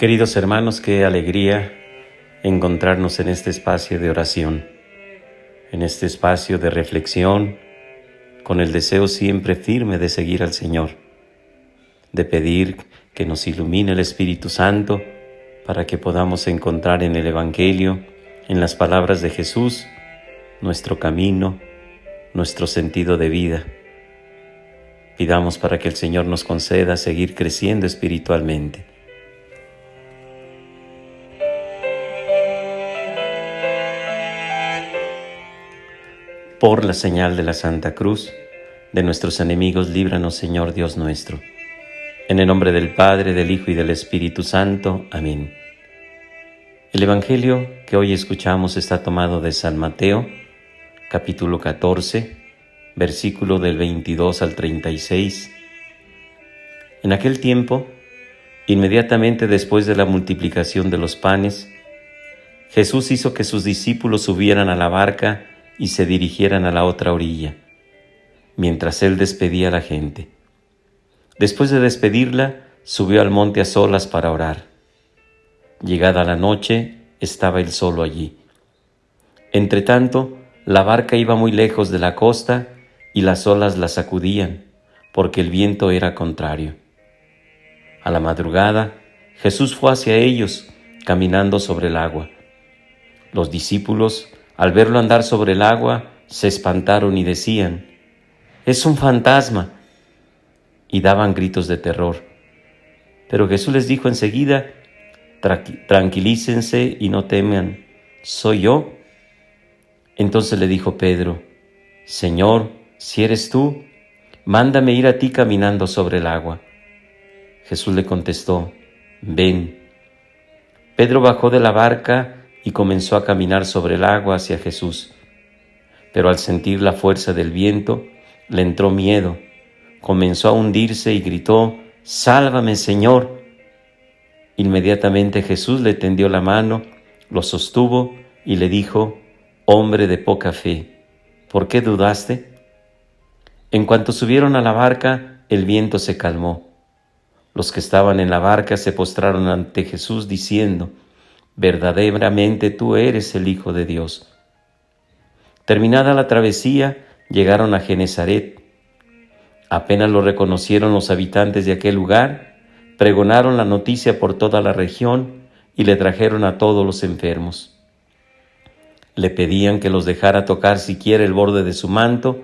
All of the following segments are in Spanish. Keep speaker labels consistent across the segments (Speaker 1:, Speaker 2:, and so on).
Speaker 1: Queridos hermanos, qué alegría encontrarnos en este espacio de oración, en este espacio de reflexión, con el deseo siempre firme de seguir al Señor, de pedir que nos ilumine el Espíritu Santo para que podamos encontrar en el Evangelio, en las palabras de Jesús, nuestro camino, nuestro sentido de vida. Pidamos para que el Señor nos conceda seguir creciendo espiritualmente. Por la señal de la Santa Cruz, de nuestros enemigos, líbranos, Señor Dios nuestro. En el nombre del Padre, del Hijo y del Espíritu Santo. Amén. El Evangelio que hoy escuchamos está tomado de San Mateo, capítulo 14, versículo del 22 al 36. En aquel tiempo, inmediatamente después de la multiplicación de los panes, Jesús hizo que sus discípulos subieran a la barca y se dirigieran a la otra orilla, mientras él despedía a la gente. Después de despedirla, subió al monte a solas para orar. Llegada la noche, estaba él solo allí. Entretanto, la barca iba muy lejos de la costa y las olas la sacudían, porque el viento era contrario. A la madrugada, Jesús fue hacia ellos, caminando sobre el agua. Los discípulos, al verlo andar sobre el agua, se espantaron y decían: «¡Es un fantasma!», y daban gritos de terror. Pero Jesús les dijo enseguida: «Tranquilícense y no teman, ¿soy yo?». Entonces le dijo Pedro: «Señor, si eres tú, mándame ir a ti caminando sobre el agua». Jesús le contestó: «Ven». Pedro bajó de la barca y comenzó a caminar sobre el agua hacia Jesús. Pero al sentir la fuerza del viento, le entró miedo, comenzó a hundirse y gritó: «¡Sálvame, Señor!». Inmediatamente Jesús le tendió la mano, lo sostuvo y le dijo: «Hombre de poca fe, ¿por qué dudaste?». En cuanto subieron a la barca, el viento se calmó. Los que estaban en la barca se postraron ante Jesús diciendo: «Verdaderamente tú eres el Hijo de Dios». Terminada la travesía, llegaron a Genesaret. Apenas lo reconocieron los habitantes de aquel lugar, pregonaron la noticia por toda la región y le trajeron a todos los enfermos. Le pedían que los dejara tocar siquiera el borde de su manto,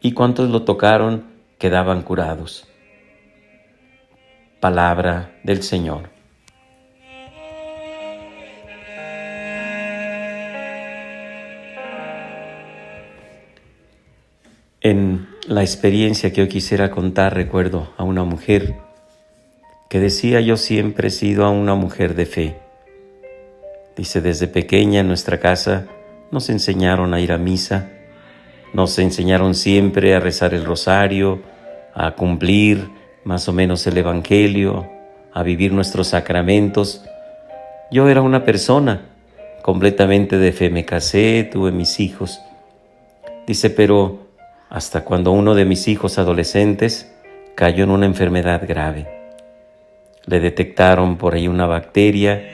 Speaker 1: y cuantos lo tocaron quedaban curados. Palabra del Señor. En la experiencia que hoy quisiera contar, recuerdo a una mujer que decía: «Yo siempre he sido una mujer de fe». Dice: «Desde pequeña en nuestra casa nos enseñaron a ir a misa, nos enseñaron siempre a rezar el rosario, a cumplir más o menos el Evangelio, a vivir nuestros sacramentos. Yo era una persona completamente de fe, me casé, tuve mis hijos». Dice: «Pero hasta cuando uno de mis hijos adolescentes cayó en una enfermedad grave. Le detectaron por ahí una bacteria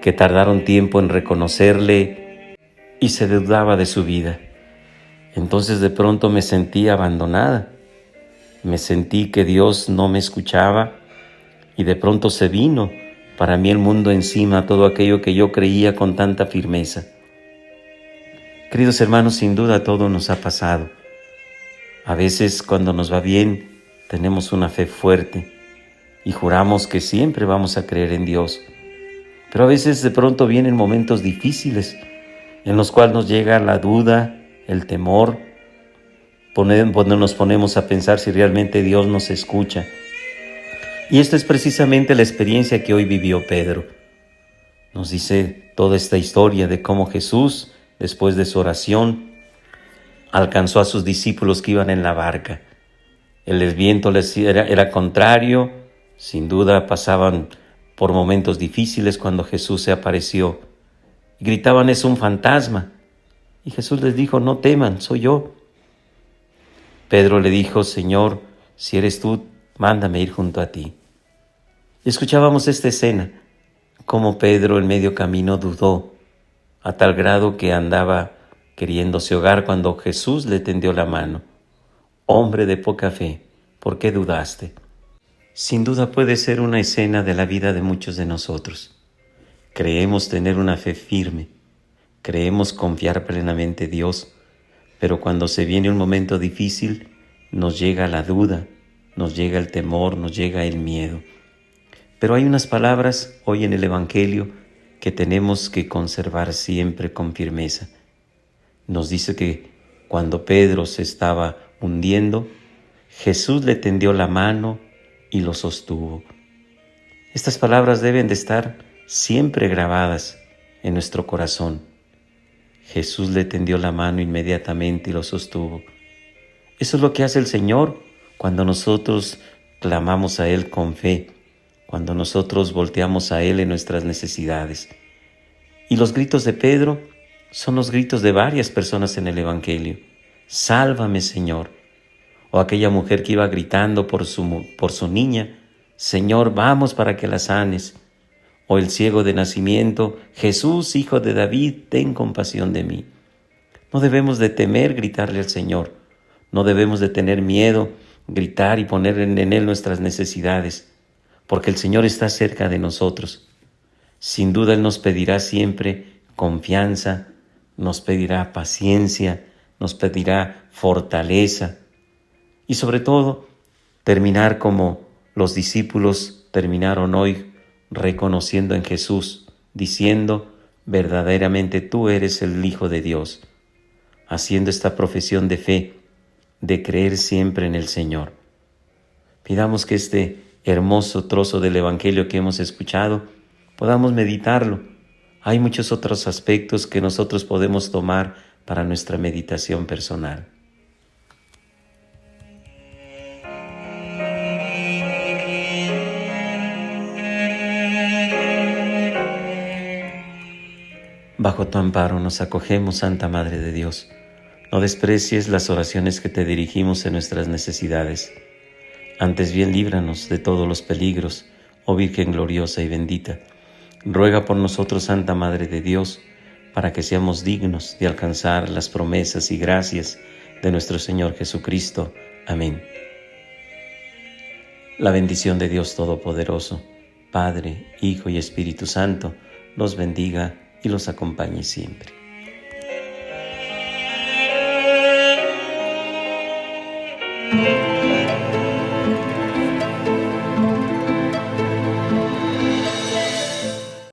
Speaker 1: que tardaron tiempo en reconocerle y se dudaba de su vida. Entonces de pronto me sentí abandonada, me sentí que Dios no me escuchaba y de pronto se vino para mí el mundo encima, todo aquello que yo creía con tanta firmeza». Queridos hermanos, sin duda todo nos ha pasado. A veces cuando nos va bien tenemos una fe fuerte y juramos que siempre vamos a creer en Dios. Pero a veces de pronto vienen momentos difíciles en los cuales nos llega la duda, el temor, cuando nos ponemos a pensar si realmente Dios nos escucha. Y esto es precisamente la experiencia que hoy vivió Pedro. Nos dice toda esta historia de cómo Jesús, después de su oración, alcanzó a sus discípulos que iban en la barca. El viento era contrario, sin duda pasaban por momentos difíciles cuando Jesús se apareció. Y gritaban: «Es un fantasma». Y Jesús les dijo: «No teman, soy yo». Pedro le dijo: «Señor, si eres tú, mándame ir junto a ti». Y escuchábamos esta escena. cómo Pedro en medio camino dudó, a tal grado que andaba queriéndose ahogar cuando Jesús le tendió la mano. Hombre de poca fe, ¿por qué dudaste? Sin duda puede ser una escena de la vida de muchos de nosotros. Creemos tener una fe firme, creemos confiar plenamente en Dios, pero cuando se viene un momento difícil, nos llega la duda, nos llega el temor, nos llega el miedo. Pero hay unas palabras hoy en el Evangelio que tenemos que conservar siempre con firmeza. Nos dice que cuando Pedro se estaba hundiendo, Jesús le tendió la mano y lo sostuvo. Estas palabras deben de estar siempre grabadas en nuestro corazón. Jesús le tendió la mano inmediatamente y lo sostuvo. Eso es lo que hace el Señor cuando nosotros clamamos a Él con fe, cuando nosotros volteamos a Él en nuestras necesidades. Y los gritos de Pedro son los gritos de varias personas en el Evangelio. Sálvame, Señor. O aquella mujer que iba gritando por su niña, Señor, vamos para que la sanes. O el ciego de nacimiento, Jesús, Hijo de David, ten compasión de mí. No debemos de temer gritarle al Señor. No debemos de tener miedo, gritar y poner en Él nuestras necesidades, porque el Señor está cerca de nosotros. Sin duda Él nos pedirá siempre confianza, nos pedirá paciencia, nos pedirá fortaleza y sobre todo terminar como los discípulos terminaron hoy, reconociendo en Jesús, diciendo verdaderamente tú eres el Hijo de Dios, haciendo esta profesión de fe, de creer siempre en el Señor. Pidamos que este hermoso trozo del Evangelio que hemos escuchado podamos meditarlo. Hay muchos otros aspectos que nosotros podemos tomar para nuestra meditación personal. Bajo tu amparo nos acogemos, Santa Madre de Dios. No desprecies las oraciones que te dirigimos en nuestras necesidades. Antes bien líbranos de todos los peligros, oh Virgen gloriosa y bendita. Ruega por nosotros, Santa Madre de Dios, para que seamos dignos de alcanzar las promesas y gracias de nuestro Señor Jesucristo. Amén. La bendición de Dios Todopoderoso, Padre, Hijo y Espíritu Santo, los bendiga y los acompañe siempre.